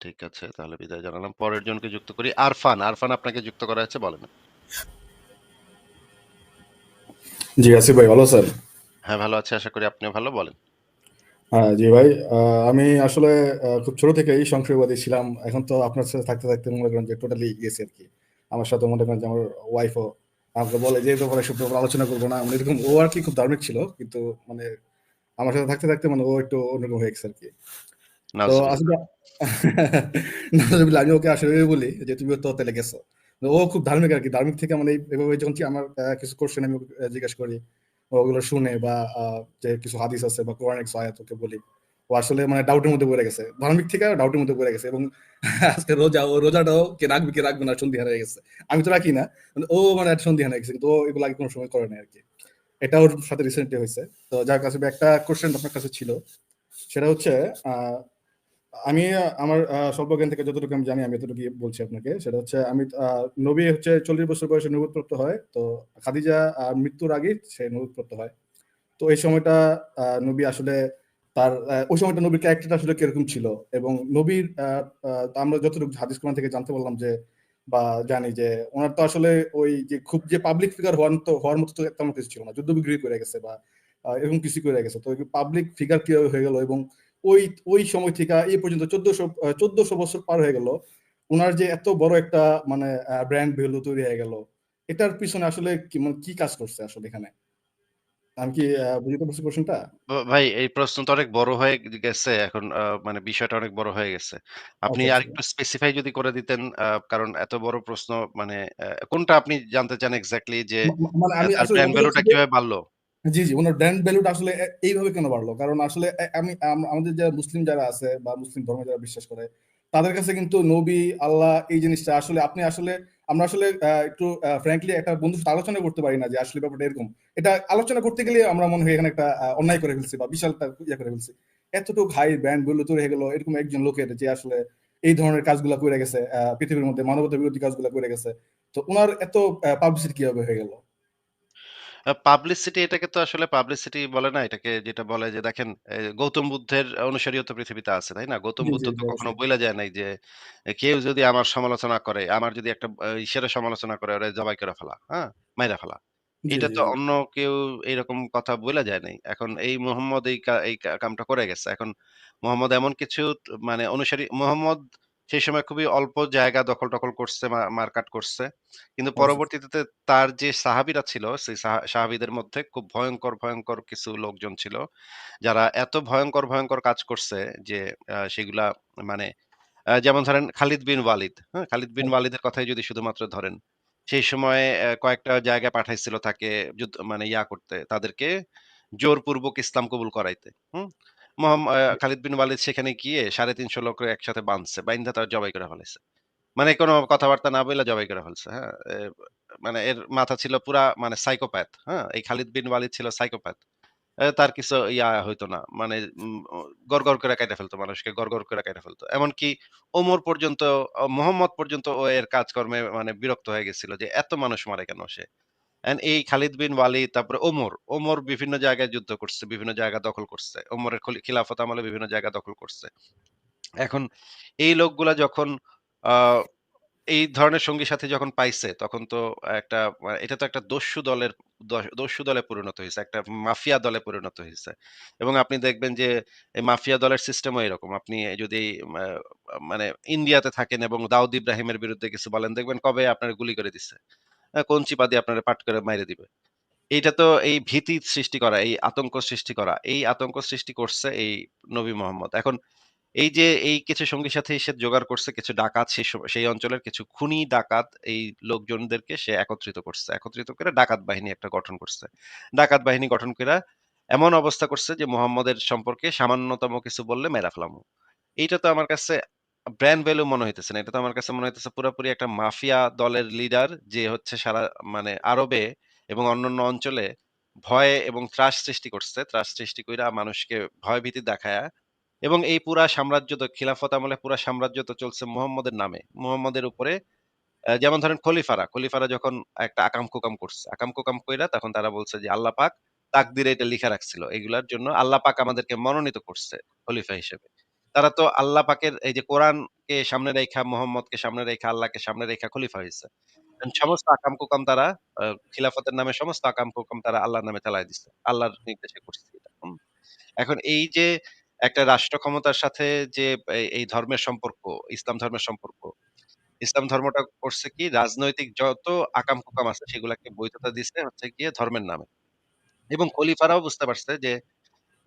ঠিক আছে, তাহলে বিদায় জানালাম। পরের জনকে যুক্ত করি। আরফান, আরফান আপনাকে যুক্ত করা হয়েছে, বলেন। জি আসিফ ভাই, ভালো আছেন? হ্যাঁ, ভালো আছি। আশা করি আপনিও ভালো, বলেন। হ্যাঁ জি ভাই, আমি আসলে খুব ছোট থেকেই সংশয়বাদী ছিলাম। এখন তো আপনার সাথে থাকতে থাকতে মনে করেন যে টোটালি গেছি আর কি। আমার সাথে মনে করেন যে আমার ওয়াইফও আমাকে বলে যে এই ব্যাপারে সব ব্যাপারে আলোচনা করবো না, মানে এরকম। ও আর কি খুব ধার্মিক ছিল, কিন্তু মানে আমার সাথে থাকতে থাকতে মানে ও একটু অন্যরকম হয়ে গেছে আর কি। তো আসলে নাউজুবিল্লাহ। নাজুবিল্লাহ, আমি ওকে আসলে বলি যে তুমি তো তাহলে গেছো। ও খুব ধার্মিক আর কি। ধার্মিক থেকে মানে এভাবে যখন কি আমার কিছু কোশ্চেন আমি ওকে, জিজ্ঞেস করি, ও ওগুলো শুনে বা যে কিছু হাদিস আছে বা কোরআনিক আয়াত ওকে বলি, ও আসলে মানে ডাউটের মধ্যে পড়ে গেছে। ধার্মিক থেকে ডাউটের মধ্যে পড়ে গেছে। এবং আজকে রোজা, ও রোজাটাও কে রাখবে কি রাখবে না সন্ধিহান হয়ে গেছে। আমি তো রাখি না, মানে ও মানে একটা সন্ধিহান হয়ে গেছে, কিন্তু ও এগুলো আগে কোনো সময় করে না আর কি। এটা ওর সাথে রিসেন্টলি হয়েছে। তো যার কাছে একটা কোশ্চেন আপনার কাছে ছিল, সেটা হচ্ছে আহ আমি আমার স্বল্প জ্ঞান থেকে যতটুকু আমি জানি আমি এতটুকু বলছি আপনাকে। সেটা হচ্ছে আমি নবী হচ্ছে 40 বছর বয়সে নবুয়ত হয়। তো খাদিজা মৃত্যুর আগে সে নবুয়ত হয়। তো এই সময়টা নবী আসলে তার ওই সময়টা নবীর ক্যারেক্টারটা আসলে কিরকম ছিল, এবং নবীর আমরা যতটুকু হাদিস কোরআন থেকে জানতে পারলাম যে বা জানি যে ওনার তো আসলে ওই যে খুব যে পাবলিক ফিগার হওয়ার মতো তো তেমন কিছু ছিল না। যুদ্ধ বিগ্রহ করে গেছে বা এরকম কিছু করে গেছে। তো পাবলিক ফিগার কিভাবে হয়ে গেল, এবং ওই ওই সময় থেকে এই পর্যন্ত 1400 বছর পার হয়ে গেল, ওনার যে এত বড় একটা মানে ব্র্যান্ড ভ্যালু তৈরি হয়ে গেল, এটার পিছনে আসলে কি মানে কি কাজ করছে আসলে এখানে? আমি কি বুঝতে পারছি কোশ্চেনটা? ভাই, এই প্রশ্ন তো অনেক বড় হয়ে গেছে এখন, মানে বিষয়টা অনেক বড় হয়ে গেছে। আপনি আচ্ছা, আচ্ছা। আরেকটু স্পেসিফাই যদি করে দিতেন, কারণ এত বড় প্রশ্ন, মানে কোনটা আপনি জানতে চান এক্সাক্টলি, যে মানে আমি তার আসলে ব্র্যান্ড বলতে চাচ্ছি ভ্যালুটা যে কিভাবে বাড়লো? জি, জি, উনার ব্র্যান্ড ভ্যালুটা আসলে এইভাবে কেন বাড়লো? কারণ আসলে আমি আমাদের যারা মুসলিম যারা আছে বা মুসলিম ধর্মে যারা বিশ্বাস করে, তাদের কাছে কিন্তু নবী, আল্লাহ এই জিনিসটা আসলে আপনি আসলে আমরা আসলে একটু ফ্র্যাঙ্কলি একটা বন্ধুর সাথে আলোচনা করতে পারি না যে আসলে ব্যাপারটা এরকম। এটা আলোচনা করতে গেলে আমরা মনে হয় এখানে একটা অন্যায় করে ফেলছি বা বিশাল একটা ইয়ে করে ফেলছি। এতটুকু হাই ব্র্যান্ড ভ্যালু তৈরি হয়ে গেল এরকম একজন লোকের, যে আসলে এই ধরনের কাজগুলা করে গেছে, পৃথিবীর মধ্যে মানবতা বিরোধী কাজগুলা করে গেছে। তো উনার এত পাবলিসিটি কিভাবে হয়ে গেল? পাবলিসিটি, এটাকে তো আসলে পাবলিসিটি বলে না। এটাকে যেটা বলে যে, দেখেন, গৌতম বুদ্ধের অনুসারীও তো পৃথিবীতে আছে, তাই না? গৌতম জি, বুদ্ধ জি, তো জি, কখনো অবশ্যই। বইলা যায় নাই যে কেউ যদি আমার সমালোচনা করে, আমার যদি একটা ইসের সমালোচনা করে, ওরে জবাই করে ফেলা, হ্যাঁ? মাইরা ফেলা। জি, এটা জি, তো জি। অন্য কেউ এরকম কথা বইলা যায় নাই। এখন এই মুহাম্মদ এই কামটা করে গেছে। এখন মুহাম্মদ এমন কিছু মানে অনুসারী মুহাম্মদ সেই সময় খুবই অল্প জায়গা দখল-টখল করছে, মারকাট করছে। কিন্তু অবশ্যই। পরবর্তীতে তার যে সাহাবীরা ছিল, সেই সাহাবীদের মধ্যে খুব ভয়ংকর, ভয়ংকর কিছু লোকজন ছিল, যারা এত ভয়ংকর, ভয়ংকর কাজ করছে যে সেগুলা, মানে যেমন ধরেন খালিদ বিন ওয়ালিদ, হ্যাঁ? খালিদ বিন ওয়ালিদের কথাই যদি শুধুমাত্র ধরেন, সেই সময়ে কয়েকটা জায়গায় পাঠাইছিল তাকে মানে করতে, তাদেরকে জোরপূর্বক ইসলাম কবুল করাইতে। হুম? খালিদ বিন ওয়ালিদ সেখানে গিয়ে ৩৫০ লোককে একসাথে বাঁধছে। বাইন্ধা তারা জবাই করে ফেলাইছে। মানে কোন কথাবার্তা না বইলা জবাই করে ফেলছে। হ্যাঁ? মানে এর মাথা ছিল পুরা, মানে সাইকোপ্যাথ। হ্যাঁ? এই খালিদ বিন ওয়ালিদ ছিল সাইকোপ্যাথ। তার কিছু হইতো না। মানে গড়গড় করে কাইটা ফেলতো মানুষকে, গড়গড় করে কাইটা ফেলতো। এমনকি ওমর পর্যন্ত, মুহাম্মদ পর্যন্ত ও এর কাজকর্মে মানে বিরক্ত হয়ে গেছিল যে এত মানুষ মারে কেন সে? এই খালিদ বিন ওয়ালিদ, তারপরে ওমর বিভিন্ন জায়গায় যুদ্ধ করছে, বিভিন্ন জায়গা দখল করছে। ওমরের খিলাফত আমলে বিভিন্ন জায়গা দখল করছে। এখন এই লোকগুলা যখন আ এই ধরনের সঙ্গী সাথী যখন পাইছে, তখন তো একটা, এটা তো একটা দস্যু দলে পরিণত হইছে। একটা মাফিয়া দলে পরিণত হইছে। এবং আপনি দেখবেন যে এই মাফিয়া দলের সিস্টেমও এরকম। আপনি যদি মা মানে ইন্ডিয়াতে থাকেন এবং দাউদ ইব্রাহিমের বিরুদ্ধে কিছু বলেন, দেখবেন কবে আপনারে গুলি করে দিছে। কোন চিপা দিয়ে আপনারে পাট করে মাইরে দিবে। এইটা তো এই ভীতি সৃষ্টি করা, এই আতঙ্ক সৃষ্টি করা, এই আতঙ্ক সৃষ্টি করছে এই নবী মোহাম্মদ। এখন এই যে এই কিছু সঙ্গী সাথী সে জোগাড় করছে, কিছু ডাকাত, সেই অঞ্চলের কিছু খুনি ডাকাত, এই লোকজনদেরকে সে একত্রিত করছে। একত্রিত করে ডাকাত বাহিনী একটা গঠন করছে। ডাকাত বাহিনী গঠন কইরা এমন অবস্থা করছে যে মুহাম্মদের সম্পর্কে সামান্যতম কিছু বললে মাইরা ফেলামু। এইটা তো আমার কাছে ব্র্যান্ড ভ্যালু মনে হইতেছে না। এটা তো আমার কাছে মনে হইতেছে পুরাপুরি একটা মাফিয়া দলের লিডার, যে হচ্ছে সারা, মানে আরবে এবং অন্যান্য অঞ্চলে ভয় এবং ত্রাস সৃষ্টি করছে। ত্রাস সৃষ্টি কইরা মানুষকে ভয়ভীতি দেখায়া, এবং এই পুরা সাম্রাজ্য তো খিলাফত আমলে পুরা সাম্রাজ্য তো চলছে মুহাম্মদের নামে। মুহাম্মদের উপরে যেমন ধরেন খলিফারা যখন একটা আকাম-কুকাম করছে। আকাম-কুকাম কইরা তখন তারা বলছে যে আল্লাহ পাক তাকদিরে এটা লিখা রাখছিল। এগুলার জন্য আল্লাহ পাক আমাদেরকে মনোনীত করছে খলিফা হিসেবে। তারা তো আল্লাহ পাকের এই যে কোরআনকে সামনে রেখা, মুহাম্মদকে সামনে রেখা, আল্লাহকে সামনে রেখা খলিফা হইছে। সমস্ত আকাম-কুকাম তারা খিলাফতের নামে সমস্ত আকাম-কুকাম তারা আল্লাহর নামে চালায় দিছে। আল্লাহর নির্দেশে করছে এটা। এখন এই যে একটা রাষ্ট্র ক্ষমতার সাথে যে এই ধর্মের সম্পর্ক, ইসলাম ধর্মের সম্পর্ক। ইসলাম ধর্মটা করছে কি রাজনৈতিক যত আকাম-কুকাম আছে সেগুলাকে বৈধতা দিছে হচ্ছে গিয়ে ধর্মের নামে। এবং খলিফারাও বুঝতে পারছে যে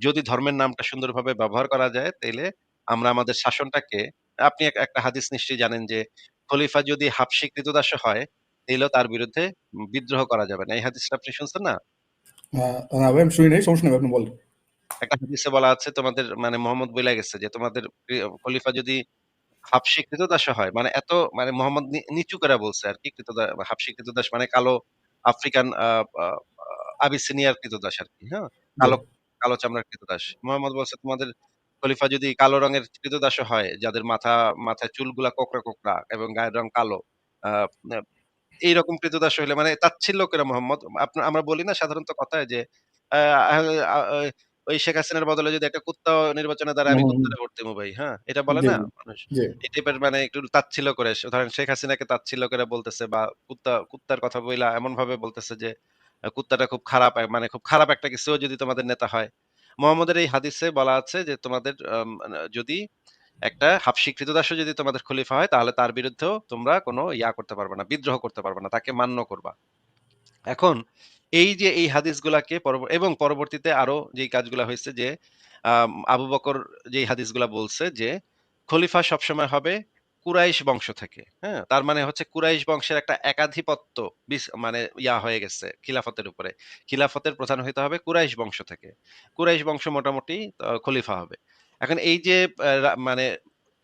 যদি ধর্মের নামটা সুন্দরভাবে ব্যবহার করা যায় তাইলে আমরা আমাদের শাসনটাকে আপনি একটা হাদিস নিশ্চয়ই জানেন যে খলিফা যদি হাবশী ক্রীতদাসও হয় তাইলেও তার বিরুদ্ধে বিদ্রোহ করা যাবে না। এই হাদিসটা আপনি শুনছেন না? না ভাই আমি শুনি নাই, সমস্যা নেই ভাই, আপনি বলেন। একটা হাদিসে বলা আছে তোমাদের মানে মোহাম্মদ বইলা গেছে যে তোমাদের খলিফা যদি হাবশী ক্রীতদাসও হয় মানে এত মানে মোহাম্মদ নিচু করে বলছে আরকি হাবশী ক্রীতদাস মানে কালো আফ্রিকান আ আ আবিসিনিয়ার ক্রীতদাস আরকি, হ্যাঁ? জি, কালো কালো চামড়ার ক্রীতদাস। মোহাম্মদ বলছে তোমাদের খলিফা যদি কালো রঙের ক্রীতদাসও হয়, যাদের মাথায় চুলগুলা কোঁকড়া, কোঁকড়া এবং গায়ের রং কালো। আ আ এইরকম ক্রীতদাস হইলে মানে তাচ্ছিল্য করে মোহাম্মদ আমরা বলি না সাধারণত কথায় যে আ আ আ ওই শেখ হাসিনার বদলে যদি একটা কুত্তাও নির্বাচনে দাঁড়ায় হুম, আমি হুম, হুম। কুত্তারে ভোট দিমু ভাই, হ্যাঁ? এটা বলে জি, না জি, মানুষ? জি, এই টাইপের মানে একটু তাচ্ছিল্য করে ধরেন শেখ হাসিনাকে তাচ্ছিল্য করে বলতেছে বা কুত্তার কথা বইলা এমনভাবে বলতেছে যে কুত্তাটা খুব খারাপ মানে খুব খারাপ একটা কিছুও যদি তোমাদের নেতা হয়। মোহাম্মদের এই হাদিসে বলা আছে যে তোমাদের যদি একটা হাবশী ক্রীতদাসও যদি তোমাদের খলিফা হয় তাহলে তার বিরুদ্ধেও তোমরা কোনো করতে পারবা না, বিদ্রোহ করতে পারবা না। তাকে মান্য করবা। এখন এই যে এই হাদিসগুলাকে এবং পরবর্তীতে আরো যেই কাজগুলা হইছে যে আবু বকর যেই হাদিসগুলা বলছে যে খলিফা সবসময় হবে কুরাইশ বংশ থেকে। হ্যাঁ? তার মানে হচ্ছে কুরাইশ বংশের একটা একাধিপত্য মানে হয়ে গেছে খিলাফতের উপরে। খিলাফতের প্রধান হইতে হবে কুরাইশ বংশ থেকে। কুরাইশ বংশ মোটামুটি খলিফা হবে। এখন এই যে মানে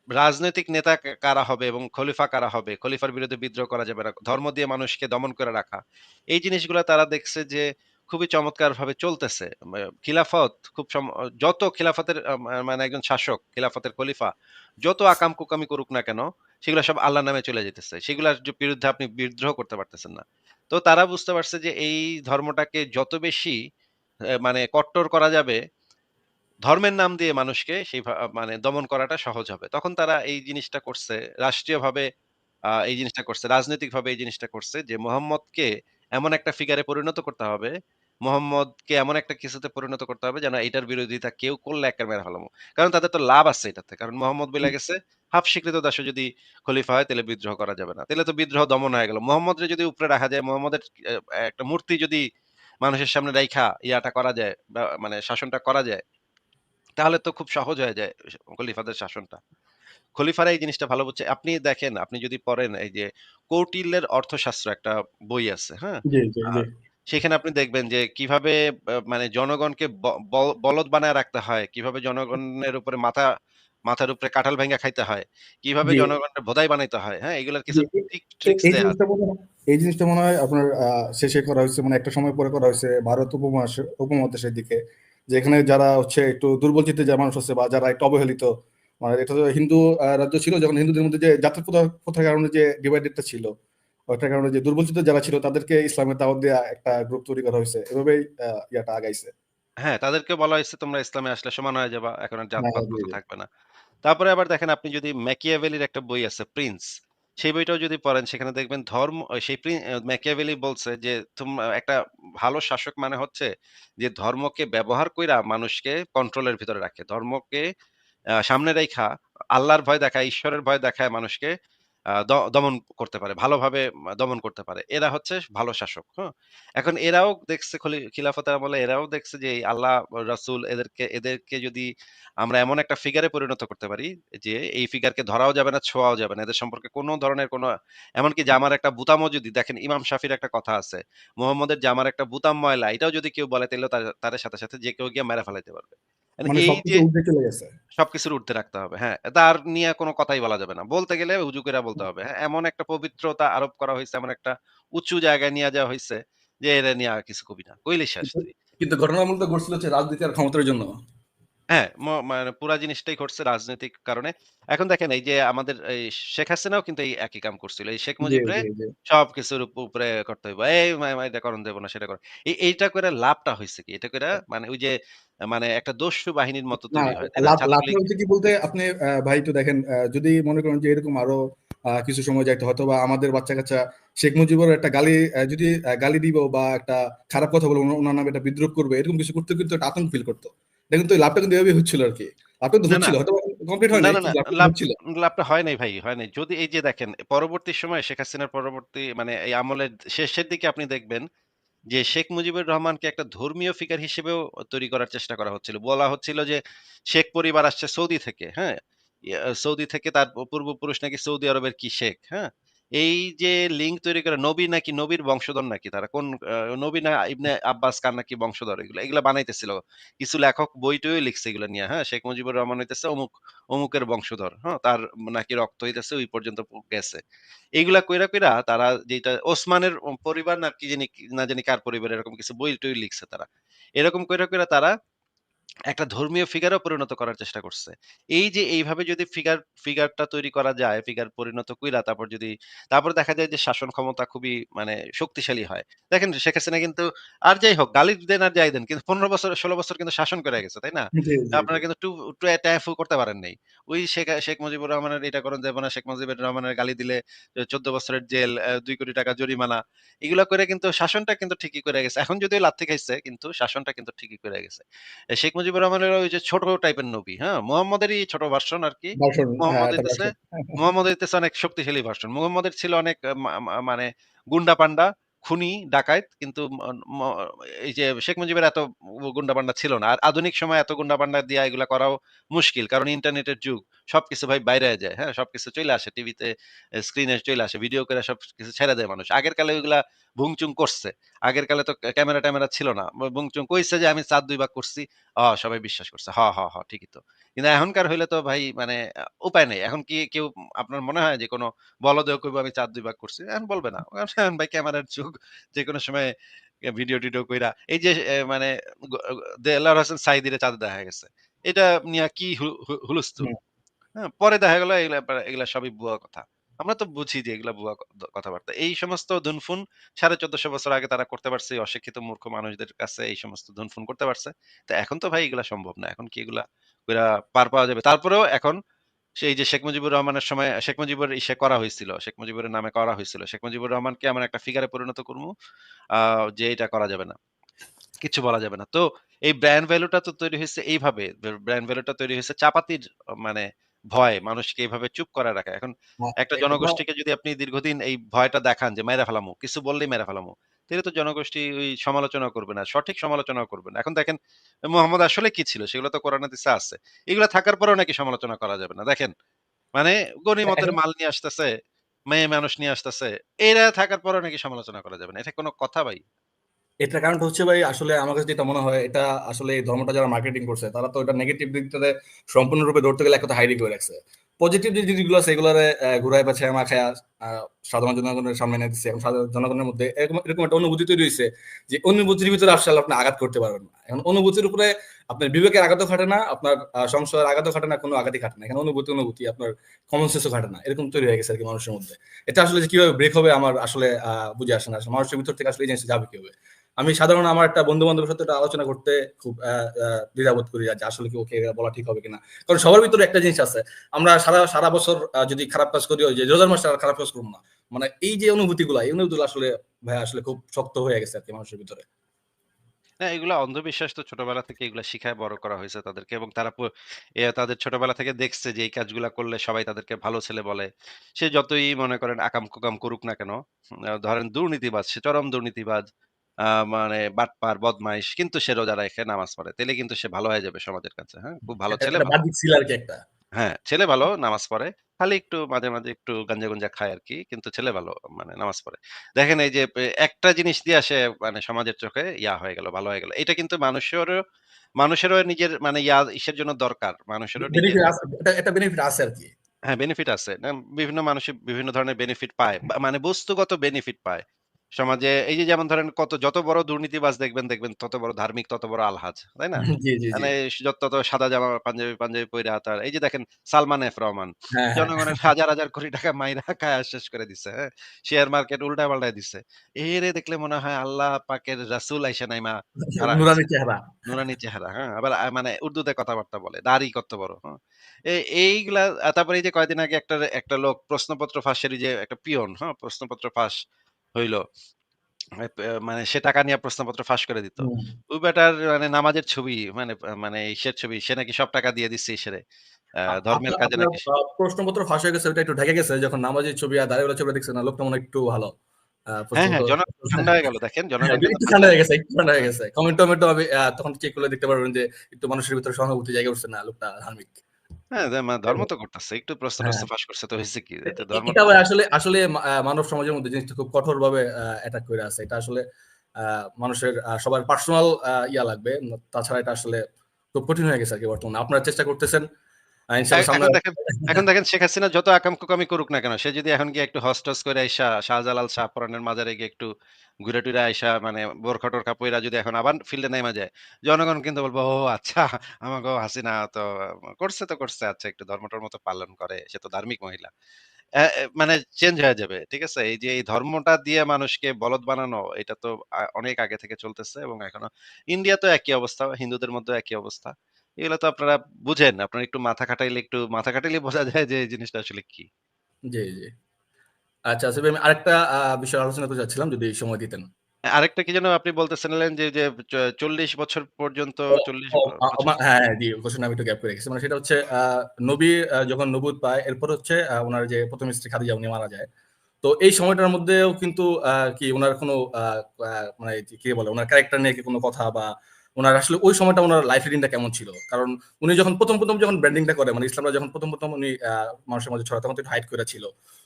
রাজনৈতিক নেতা কারা হবে এবং খলিফা কারা হবে, খলিফার বিরুদ্ধে বিদ্রোহ করা যাবে না, ধর্ম দিয়ে মানুষকে দমন করে রাখা। এই জিনিসগুলা তারা দেখছে যে খুবই চমৎকারভাবে চলতেছে। খিলাফত খুব যত খিলাফতের মানে একজন শাসক, খিলাফতের খলিফা যত আকাম-কুকামি করুক না কেন, সেগুলা সব আল্লাহর নামে চলে যাইতেছে। সেগুলার বিরুদ্ধে আপনি বিদ্রোহ করতে পারতেছেন না। তো তারা বুঝতে পারছে যে এই ধর্মটাকে যত বেশি মানে কট্টর করা যাবে ধর্মের নাম দিয়ে মানুষকে মানে দমন করাটা সহজ হবে। তখন তারা এই জিনিসটা করছে। রাষ্ট্রীয়ভাবে এই জিনিসটা করছে। রাজনৈতিকভাবে এই জিনিসটা করছে যে মোহাম্মদকে এমন একটা ফিগারে পরিণত করতে হবে। মোহাম্মদকে এমন একটা কিছুতে পরিণত করতে হবে যেন এটার বিরোধিতা কেউ করলে এক্কা মেরে ফেলামু। কারণ তাদের তো লাভ আছে এটাতে। কারণ মোহাম্মদ বইলা গেছে হাফ স্বীকৃত দাসও যদি খলিফা হয় তাইলে বিদ্রোহ করা যাবে না। তাইলে তো বিদ্রোহ দমন হয়ে গেল। মোহাম্মদরে যদি উপরে রাখা যায়, মোহাম্মদের একটা মূর্তি যদি মানুষের সামনে রাইখা করা যায় বা মানে শাসনটা করা যায় তাহলে তো খুব সহজ হয়ে যায় খলিফাদের শাসনটা। খলিফারা এই জিনিসটা ভালো বুঝছে। আপনি দেখেন, আপনি যদি পড়েন এই যে কৌটিল্যের অর্থশাস্ত্র একটা বই আছে, হ্যাঁ? জি, জি, আ জি, সেখানে আপনি দেখবেন যে কিভাবে মানে জনগণকে ব ব বলদ বানায় রাখতে হয়, কিভাবে জনগণের উপরে মাথার উপরে কাঁঠাল ভাইঙ্গা খাইতে হয়, কিভাবে জি, জনগণকে ভোদাই বানাইতে হয়, হ্যাঁ? এগুলার জি। কিছু ট্রিকস এই দেয়া জিনিসটা আছে। মনে হয় আপনার শেষে করা হয়েছে, মানে একটা সময় পরে করা হয়েছে ভারত উপমহাদেশের দিকে, যেখানে যারা হচ্ছে একটু দুর্বল চিত্তের যে মানুষ আছে বা যারা একটু অবহেলিত, মানে এটা তো হিন্দু রাজ্য ছিল, যখন হিন্দুদের মধ্যে যে জাতীয় প্রথার কারণে যে ডিভাইডেডটা ছিল, ওইটার কারণে যে দুর্বল চিত্তের যারা ছিল তাদেরকে ইসলামের দাওয়াত দেওয়া একটা গ্রুপ তৈরি করা হয়েছে, এভাবেই ইয়াটা আগাইছে। হ্যাঁ, তাদেরকে বলা হইছে তোমরা ইসলামে আসলে সমান হয়ে যাবা। এখন আর হ্যাঁ, জাতপাত জি, প্রথা জি, থাকবে না। তারপরে আবার দেখেন আপনি যদি ম্যাকিয়াভেলির একটা বই আছে 'প্রিন্স' সেই বইটাও যদি পড়েন সেখানে দেখবেন সেই ম্যাকিয়াভেলি বলছে যে একটা ভালো শাসক মানে হচ্ছে যে ধর্মকে ব্যবহার কইরা মানুষকে কন্ট্রোলের ভিতরে রাখে। ধর্মকে সামনে রাইখা আল্লাহর ভয় দেখায়, ঈশ্বরের ভয় দেখায় মানুষকে দমন করতে পারে। ভালোভাবে দমন করতে পারে। এরা হচ্ছে ভালো শাসক, হ্যাঁ? এখন এরাও দেখছে খিলাফতের আমলে এরাও দেখছে যে এই আল্লাহ, রাসূল এদেরকে যদি আমরা এমন একটা ফিগারে পরিণত করতে পারি যে এই ফিগারকে ধরাও যাবে না, ছোঁয়াও যাবে না। এদের সম্পর্কে কোন ধরনের এমনকি জামার একটা বুতামও যদি দেখেন ইমাম শাফির একটা কথা আছে। মুহাম্মদের জামার একটা বুতাম ময়লা এটাও যদি কেউ বলে তাইলেও তারে সাথে, সাথে যে কেউ গিয়ে মেরে ফেলাইতে পারবে। মানে মানে এই সবকিছু যে উল্টে চলে গেছে। সবকিছুর ঊর্ধ্বে রাখতে হবে। হ্যাঁ, তার নিয়ে কোন কথাই বলা যাবে না। বলতে গেলে উজু কইরা বলতে হবে। হ্যাঁ, এমন একটা পবিত্রতা আরোপ করা হইছে, এমন একটা উঁচু জায়গায় নিয়ে যাওয়া হইছে যে এরে নিয়ে আর কিছু কবি না। কইলেই শেষ কিন্তু তুই। কিন্তু ঘটনার মূলত ঘটছিল হচ্ছে রাজনীতি আর ক্ষমতার জন্য। হ্যাঁ, মানে পুরা জিনিসটাই ঘটছে রাজনৈতিক কারণে। এখন দেখেন এই যে আমাদের এই শেখ হাসিনাও কিন্তু এই একই কাম করছিল। এই শেখ জি, মুজিবরে জি, জি। সবকিছুর উপরে করতে হইব। এই এটা করণ দেব না, সেটা করো। এইটা কইরা লাভটা হইছে কি? এটা কইরা মানে ওই যে মানে একটা দস্যু বাহিনীর মতো না, তৈরি হয়। তাই না? লাভটা ছাত্রলীগ হচ্ছে কি বলতে আপনি ভাই তো দেখেন, যদি মনে করেন যে এরকম আরো কিছু সময় যাইতে হয়তো বা আমাদের বাচ্চা-কাচ্চা শেখ মুজিবুর একটা গালি যদি গালি দিব বা একটা খারাপ কথা বলবো, ওনার নামে একটা বিদ্রূপ করবে, এরকম কিছু করতে কিন্তু একটা আতঙ্ক ফিল করতো। এটা কিন্তু এই লাভটা কিন্তু এভাবেই হচ্ছিল আরকি। লাভটা কিন্তু না, না। হচ্ছিল। হয়তো কমপ্লিট হয় না, নাই, না, না। কিন্তু লাভটা কিন্তু লাভ হচ্ছিল। লাভটা হয় নাই ভাই, হয় নাই। যদি এই যে দেখেন পরবর্তী সময়ে শেখ হাসিনার পরবর্তী মানে এই আমলের শেষের দিকে আপনি দেখবেন যে শেখ মুজিবুর রহমানকে একটা ধর্মীয় ফিগার হিসেবেও তৈরি করার চেষ্টা করা হচ্ছিল। বলা হচ্ছিল যে শেখ পরিবার আসছে সৌদি থেকে, হ্যাঁ? সৌদি থেকে তার পূর্বপুরুষ নাকি সৌদি আরবের কি শেখ, হ্যাঁ? এই যে লিঙ্ক তৈরি করে নবী নাকি নবীর বংশধর নাকি তারা কোন নবী না ইবনে আব্বাস কার নাকি বংশধর, এগুলা বানাইতেছিল। কিছু লেখক বই-টইও লিখছে এগুলা নিয়া, হ্যাঁ? শেখ মুজিবুর রহমান হইতেছে অমুকের বংশধর, হ্যাঁ? তার নাকি রক্ত হইতেছে ওই পর্যন্ত গেছে। এইগুলা কইরা তারা যেটা ওসমানের পরিবার না কি জানি না জানি কার পরিবার এরকম কিছু বই-টই লিখছে তারা। এরকম কইরা তারা একটা ধর্মীয় ফিগারেও পরিণত করার চেষ্টা করছে। এই যে এইভাবে যদি ফিগারটা তৈরি করা যায়, ফিগার পরিণত কইরা তারপর দেখা যায় যে শাসন ক্ষমতা খুবই মানে শক্তিশালী হয়। দেখেন শেখ হাসিনা কিন্তু আর যাই হোক গালি দেন আর যাই দেন কিন্তু ১৫ বছর ১৬ বছর কিন্তু শাসন করে গেছে, তাই না? জি, জি, জি। আপনারা কিন্তু ট্যাফু করতে পারেন নাই। ওই শেখ মুজিবুর রহমানের এটা করণ যাবে না, শেখ মুজিবুর রহমানের গালি দিলে ১৪ বছরের জেল, ৳২,০০,০০,০০০ জরিমানা। এগুলা করে কিন্তু শাসনটা কিন্তু ঠিকই করে গেছে। এখন যদিও লাথি খাইছে কিন্তু শাসনটা কিন্তু ঠিকই করে গেছে। শেখ মুজিবুর রহমানের ওই যে ছোট টাইপের নবী, হ্যাঁ? মুহাম্মদেরই ছোট ভার্সন আরকি। ভার্সন, হ্যাঁ, মুহাম্মদ একটা হইতেছে ভার্সন। মুহাম্মদ হইতেছে অনেক শক্তিশালী ভার্সন। মুহাম্মদের ছিল অনেক মানে গুন্ডা-পান্ডা, খুনি, ডাকাত। কিন্তু ম ম এই যে শেখ মুজিবের এত গুন্ডা-পান্ডা ছিল না। আর আধুনিক সময়ে এত গুন্ডা-পান্ডা দিয়া এগুলা করাও মুশকিল। কারণ ইন্টারনেটের যুগ। সবকিছু ভাই বাইরে যায়, হ্যাঁ? সবকিছু চইলা আসে টিভিতে, স্ক্রিনে চইলা আসে। ভিডিও করে সবকিছু ছেড়ে দেয় মানুষ। আগের কালে ওইগুলা ভুং-চুং করছে। আগের কালে তো ক্যামেরা-ট্যামেরা ছিল না। বুং-চুং কইছে যে আমি ৪ ২ ভাগ করছি। সবাই বিশ্বাস করছে। ঠিকই তো। কিন্তু এখনকার হইলে তো ভাই মানে উপায় নেই। এখন কি কেউ আপনার মনে হয় যে কোন বলদেও কইবো আমি ৪ ২ ভাগ করছি? এখন বলবে না। এখন ভাই ক্যামেরার যুগ। যেকোনো সময় ভিডিও-টিডিও কইরা এই যে মানে গ দেলোয়ার হোসেন সাঈদীরে চাঁদে দেখা গেছে। এটা নিয়া কি হুলস্থুল। হুম। হ্যাঁ, পরে দেখা গেল এগুলা সবই ভুয়া কথা। আমরা তো বুঝি যে এগুলা ভুয়া কথাবার্তা। এই সমস্ত ধুনফুন ১৪৫০ বছর আগে তারা করতে পারছে এই অশিক্ষিত মূর্খ মানুষদের কাছে এই সমস্ত ধুনফুন করতে পারছে। তো এখন তো ভাই এগুলা সম্ভব না। এখন কি এগুলা কইরা পার পাওয়া যাবে? তারপরেও এখন সেই যে শেখ মুজিবুর রহমানের সময় শেখ মুজিবুর করা হইছিল। শেখ মুজিবুরের নামে করা হইছিল। শেখ মুজিবুর রহমানকে এমন একটা ফিগারে পরিণত করমু আ যে এটা করা যাবে না। কিচ্ছু বলা যাবে না। তো এই ব্র্যান্ড ভ্যালুটা তো তৈরি হইছে এইভাবে। ব্র্যান্ড ভ্যালুটা তৈরি হইছে চাপাতির মানে ভয় মানুষকে এভাবে চুপ করে রাখা। এখন একটা এটা জনগোষ্ঠীকে যদি আপনি দীর্ঘদিন এই ভয়টা দেখান যে মাইরা ফেলামু, কিছু বললেই মাইরা ফেলামু। তাহলে তো জনগোষ্ঠী ওই সমালোচনা করবে না। সঠিক সমালোচনাও করবে না। এখন দেখেন মুহাম্মদ আসলে কি ছিল? সেগুলো তো কোরআন হাদিসে আছে। এগুলো থাকার পরেও নাকি সমালোচনা করা যাবে না। দেখেন মানে গনিমতের এখন মাল নিয়ে আসতেছে, মেয়ে মানুষ নিয়ে আসতেছে। এরা থাকার পরেও নাকি সমালোচনা করা যাবে না। এটা কোন কথা ভাই? এটার কারণটা হচ্ছে ভাই, আসলে আমার কাছে যেটা মনে হয়, এটা আসলে এই ধর্মটা যারা মার্কেটিং করছে তারা তো এটা নেগেটিভ দিকটাতে সম্পূর্ণরূপে ধরতে গেলে একটা হাইডি করে রাখছে। পজিটিভ যে জিনিসগুলো আছে এগুলোরে ঘুরায় পাচ্ছে মাখায়া সাধারণ জনগণের সামনে এনে দিচ্ছে। এবং সাধারণ জনগণের মধ্যে এরকম এরকম একটা অনুভূতি তৈরি হয়েছে যে অনুভূতির ভিতরে আসলে আপনি আঘাত করতে পারবেন না। এখন অনুভূতির উপরে আপনার বিবেকের আঘাতও খাটে না, আপনার সংশয়ের আঘাতও খাটে না, কোনো আঘাতই খাটে না। এখানে অনুভূতি আপনার কমন সেন্সও খাটে না, এরকম তৈরি হয়ে গেছে আর কি মানুষের মধ্যে। এটা আসলে যে কিভাবে ব্রেক হবে আমার আসলে বুঝে আসে না। আসলে মানুষের ভিতর থেকে আসলে এই জিনিসটা যাবে কিভাবে। আমি সাধারণ আমার একটা বন্ধু-বান্ধবের সাথে এটা আলোচনা করতে খুব দ্বিধাবোধ করি যে আসলে কি ওকে এটা বলা ঠিক হবে কিনা। কারণ সবার ভিতরে একটা জিনিস আছে। আমরা সারা সারা বছর যদি খারাপ কাজ করি, ওই যে রোজার মাসে আর খারাপ কাজ করব না। মানে এই যে অনুভূতিগুলা, এই অনুভূতিগুলো আসলে ভাই আসলে খুব শক্ত হয়ে গেছে আরকি মানুষের ভিতরে। না, এগুলা অন্ধবিশ্বাস তো ছোটবেলা থেকে এগুলা শিখায় বড় করা হয়েছে তাদেরকে এবং তারা তাদের ছোটবেলা থেকে দেখছে যে এই কাজগুলা করলে সবাই তাদেরকে ভালো ছেলে বলে। সে যতই মনে করেন আকাম-কুকাম করুক না কেন, ধরেন দুর্নীতিবাজ, সে চরম দুর্নীতিবাজ, মানে বাটপার, বদমাইশ কিন্তু সে রোজা রাখে, নামাজ পড়ে। তাইলে কিন্তু সে ভালো হয়ে যাবে সমাজের কাছে, হ্যাঁ? খুব ভালো ছেলে একটা ভালো। বাহ্যিক ছিল আরকি একটা। হ্যাঁ, ছেলে ভালো, নামাজ পড়ে। খালি একটু মাঝে মাঝে একটু গাঞ্জা-গুঞ্জা খায় আরকি। কিন্তু ছেলে ভালো, মানে নামাজ পড়ে। দেখেন এই যে একটা জিনিস দিয়ে সে মানে সমাজের চোখে হয়ে গেল, ভালো হয়ে গেল। এটা কিন্তু মানুষেরও নিজের মানে ইসের জন্য দরকার। মানুষেরও নিজের বেনিফিট আছে, এটা বেনিফিট আছে আরকি। হ্যাঁ, বেনিফিট আছে। বিভিন্ন মানুষই বিভিন্ন ধরনের বেনিফিট পায়। মানে বস্তুগত বেনিফিট পায়। সমাজে এই যে যেমন ধরেন যত বড় দুর্নীতিবাজ দেখবেন তত বড় ধার্মিক, তত বড় আলহাজ। তাই না? জি, জি, জি। মানে তত সাদা জামা পাঞ্জাবি পইরা তার এই যে দেখেন সালমান এফ রহমান। হ্যাঁ, হ্যাঁ। জনগণের হাজার কোটি টাকা মাইরা খায়া শেষ করে দিছে। হ্যাঁ? শেয়ার মার্কেট উল্টায় পাল্টায় দিছে। এরে দেখলে মনে হয় আল্লাহ পাকের রাসূল আইসা নাইমা খাড়া হইছে। নুরানি চেহারা। নুরানি চেহারা, হ্যাঁ? আবার মানে উর্দুতে কথাবার্তা বলে। দাড়ি কত বড়, হ্যাঁ? এইগুলা তারপরে এই যে কয়দিন আগে একটা লোক প্রশ্নপত্র ফাঁসের এই যে একটা পিয়ন, হ্যাঁ? প্রশ্নপত্র ফাঁস হইল। মানে সে টাকা নিয়ে প্রশ্নপত্র ফাঁস করে দিত। হুম। ওই বেটার মানে নামাজের ছবি মানে ইসের ছবি। সে নাকি সব টাকা দিয়ে দিচ্ছে ইসেরে। ধর্মের আপনার কাজে আপনার নাকি প্রশ্নপত্র ফাঁস হয়ে গেছে ওটা একটু ঢেকে গেছে যখন নামাজের ছবি আর দাড়িওয়ালা ছবিটা দেখছেন না লোকটা মনে হয় একটু ভালো। হ্যাঁ, হ্যাঁ, প্রশ্নপত্র জনগণ ঠান্ডা হয়ে গেল দেখেন। হ্যাঁ, জনগণ কিন্তু একটু ঠান্ডা ঠান্ডা হয়ে হয়ে গেল। গেছে, একটু ঠান্ডা হয়ে হ্যাঁ, গেছে। কমেন্ট-টমেন্টও আমি তখন চেক করলে দেখতে পারবেন যে একটু মানুষের ভিতরে সহানুভূতি জায়গা উঠছে না লোকটা ধার্মিক। হ্যাঁ, ধর্ম তো করতেছে। একটু হ্যাঁ। প্রশ্ন-টশ্ন ফাঁস করছে তো হইছে কি? এতে ধর্ম এটা তো ভাই আসলে আসলে মানব সমাজের মধ্যে জিনিসটা খুব কঠোরভাবে অ্যাটাক কইরা আছে। এটা আসলে আ মানুষের সবার পার্সোনাল ইয়া লাগবে। তাছাড়া এটা আসলে খুব কঠিন হয়ে গেছে আরকি বর্তমানে। আপনারা চেষ্টা করতেছেন। ইনশাআল্লাহ সামনে এখন দেখেন শেখ হাসিনা যত আকাম-কুকামি করুক না কেন, সে যদি এখন গিয়ে একটু হজ-টজ করে আইসা শাহজালাল, শাহপরানের মাজারে গিয়ে একটু ঘুরে-টুরে আইসা মানে বোরখা-টোরখা পইরা যদি এখন আবার ফিল্ডে নাইমা যায়, জনগণ কিন্তু বলবে, "ও আচ্ছা, আমাগো হাসিনা তো করছে। আচ্ছা একটু ধর্ম-টর্ম তো পালন করে। সে তো ধার্মিক মহিলা।" মানে চেঞ্জ হয়ে যাবে। ঠিক আছে? এই যে এই ধর্মটা দিয়ে মানুষকে বলদ বানানো, এটা তো অনেক আগে থেকে চলতেছে এবং এখনো ইন্ডিয়াতেও একই অবস্থা, হিন্দুদের মধ্যেও একই অবস্থা। এগুলো তো আপনারা বুঝেন। আপনারা একটু মাথা খাটাইলে বোঝা যায় যে এই জিনিসটা আসলে কি। জি, জি। আচ্ছা, আসিফ ভাই আমি আরেকটা বিষয়ে আলোচনা করতে চাচ্ছিলাম যদি সময় দিতেন। আরেকটা কি যেন আপনি বলতেছিলেন যে ৪০ বছর পর্যন্ত ও ৪০ ও বছর হ্যাঁ, হ্যাঁ, জি, কোশ্চেন আমি একটু গ্যাপ করে রেখেছি। মানে সেটা হচ্ছে নবী যখন নবুয়ত পায় এরপর হচ্ছে উনার যে ১ম স্ত্রী খাদিজা উনি মারা যায়। তো এই সময়টার মধ্যেও কিন্তু কি উনার কোনো আ আ মানে কি বলে উনার ক্যারেক্টার নিয়ে কি কোনো কথা বা উনার আসলে ওই সময়টা উনার লাইফ রিডিংটা কেমন ছিল? কারণ উনি যখন ১ম যখন ব্র্যান্ডিংটা করে মানে ইসলামটা যখন ১ম উনি মানুষের মাঝে ছড়ায় তখন তো একটু হাইড কইরা ছিল।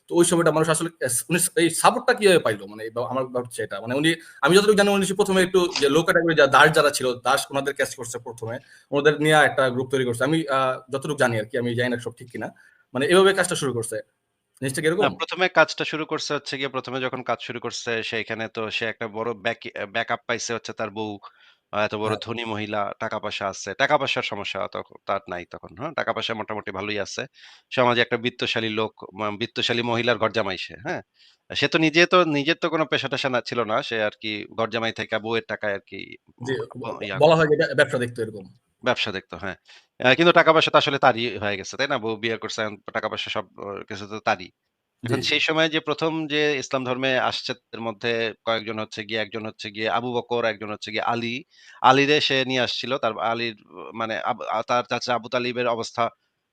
তো ওই সময়টা মানুষ আসলে উনি এই সাপোর্টটা কিভাবে পাইলো? মানে আমার ভাবছে এটা। মানে উনি আমি যতটুকু জানি উনি ১ম এ একটু যে লো ক্যাটেগরি দাস যারা ছিল, দাস উনাদের ক্যাচ করছে ১ম এ। ওদের নিয়ে একটা গ্রুপ তৈরি করছে। আমি যতটুকু জানি আরকি। আমি জানি না সব ঠিক কিনা। মানে এভাবে কাজটা শুরু করছে। জিনিসটা কি না এরকম? ১ম এ কাজটা শুরু করছে হচ্ছে গিয়ে ১ম এ যখন কাজ শুরু করছে সেইখানে তো সে একটা বড় ব্যাকআপ পাইছে হচ্ছে তার বউ। এত বড় হ্যাঁ, ধনী মহিলা, টাকা-পয়সা আছে। টাকা-পয়সার সমস্যা তার নাই তখন। হ্যাঁ? টাকা-পয়সা মোটামুটি ভালোই আছে। সমাজে একটা বিত্তশালী লোক, বিত্তশালী মহিলার ঘরজামাই সে। হ্যাঁ? সে তো নিজের তো কোনো পেশা-টেশা ছিল না। সে আরকি ঘরজামাই থাইকা বউয়ের টাকায় আরকি জি, ইয়া বলা করত। হয় যে ব্যবসা দেখতো এরকম। ব্যবসা দেখতো, হ্যাঁ। কিন্তু টাকা-পয়সা তো আসলে তারই হয়ে গেছে, তাই না? বউ বিয়ে করছে, এখন টাকা-পয়সা সব কিছু তো তারই। জি, এখন জি। সেই সময় যে ১ম যে ইসলাম ধর্মে আসছে তাদের মধ্যে কয়েকজন হচ্ছে গিয়ে একজন হচ্ছে গিয়ে আবু বকর, একজন হচ্ছে গিয়ে আলী। আলীরে সে নিয়ে আসছিল। তার আলীর মানে তার চাচা আবু তালিবের অবস্থা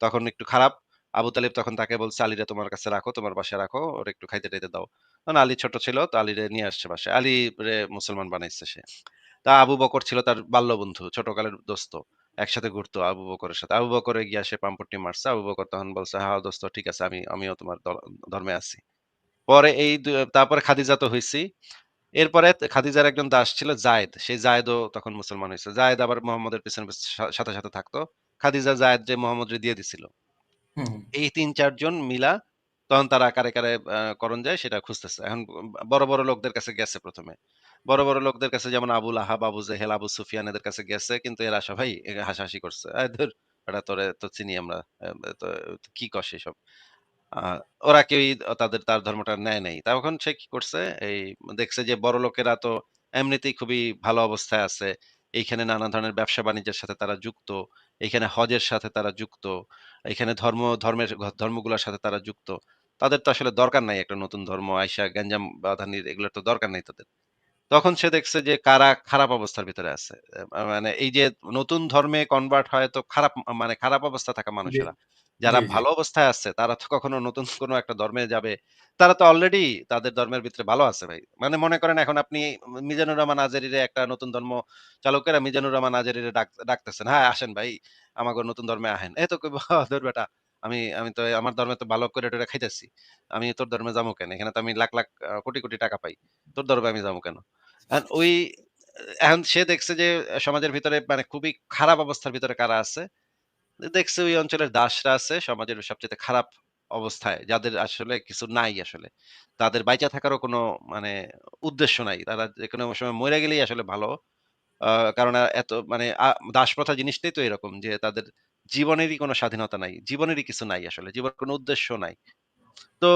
তখন একটু খারাপ। আবু তালিব তখন তাকে বলছে, "আলীরে তোমার কাছে রাখো, তোমার বাসায় রাখো। ওরে একটু খাইতে-টাইতে দাও।" তখন আলী ছোট ছিল, তো আলীরে নিয়ে আসছে বাসায়। আলীরে মুসলমান বানাইছে সে। তা আবু বকর ছিল তার বাল্যবন্ধু, ছোটকালের দোস্ত। একসাথে ঘুরতো আবু বকরের সাথে। আবু বকরে গিয়া সে পাম্পটি মারছে। আবু বকর তখন বলছে, "হ্যাঁ, দোস্ত ঠিক আছে, আমিও তোমার ধর্মে আছি।" পরে তারপরে খাদিজা তো হইছেই। এরপরে খাদিজার একজন দাস ছিল যায়েদ। সেই যায়েদও তখন মুসলমান হইছে। যায়েদ আবার মুহাম্মদের পেছনে সাথে থাকতো। খাদিজা যায়েদরে মুহাম্মদরে দিয়ে দিছিল। হুম, হুম। এই ৩-৪ জন মিলা তখন তারা কারে করণ যায় সেটা খুঁজতেছে। এখন বড় লোকদের কাছে গেছে ১ম এ। বড় লোকদের কাছে যেমন আবুল আহাব, আবু জেহেল, আবু সুফিয়ান এদের কাছে গেছে। কিন্তু এরা সবাই হাসাহাসি করছে। ধুর বেটা তোরে তো চিনি আমরা। তো কি কস এসব? আ ওরা কেউই তার ধর্মটা নেয় নাই। তখন সে কি করছে? দেখছে যে বড়লোকেরা তো এমনিতেই খুবই ভালো অবস্থায় আছে। এইখানে নানা ধরনের ব্যবসা-বাণিজ্যের সাথে তারা যুক্ত। এইখানে হজের সাথে তারা যুক্ত। এখানে ধর্মগুলার সাথে তারা যুক্ত। তাদের তো আসলে দরকার নাই একটা নতুন ধর্ম আইসা গ্যাঞ্জাম বাঁধানির এগুলোর তো দরকার নাই তাদের। তখন সে দেখছে যে কারা খারাপ অবস্থার ভিতরে আছে। মানে এই যে নতুন ধর্মে কনভার্ট হয় তো মানে খারাপ অবস্থায় থাকা জি, মানুষেরা। যারা জি, জি। ভালো অবস্থায় আছে তারা তো কখনো নতুন কোনো একটা ধর্মে যাবে। তারা তো অলরেডি তাদের ধর্মের ভিতরে ভালো আছে ভাই। মানে মনে করেন এখন আপনি মিজানুর রহমান আজারীরে একটা নতুন ধর্ম চালু করে মিজানুর রহমান আজারীরে ডাকতেছেন। "হ্যাঁ, আসেন ভাই আমাগো নতুন ধর্মে আহেন।" এ তো কইব, "ধুর বেটা আমি তো আমার ধর্মে তো ভালো করে-টরে খাইতেছি। আমি তোর ধর্মে যামু কেন? এখানে তো আমি লাখ কোটি টাকা পাই। তোর ধর্মে আমি যামু কেন?" এখন এখন সে দেখছে যে সমাজের ভিতরে মানে খুবই খারাপ অবস্থার ভিতরে কারা আছে। দেখছে ওই অঞ্চলের দাসরা আছে সমাজের সবচাইতে খারাপ। অবস্থায়, যাদের আসলে কিছু নাই আসলে। তাদের বাইচা থাকারও কোনো মানে উদ্দেশ্য নাই। তারা যেকোনো সময় মইরা গেলেই আসলে ভালো। আ কারণ এত মানে দাসপ্রথা জিনিসটাই তো এরকম যে তাদের জীবনেরই কোনো স্বাধীনতা নাই। জীবনেরই কিছু নাই আসলে। জীবনের কোনো উদ্দেশ্য নাই। তো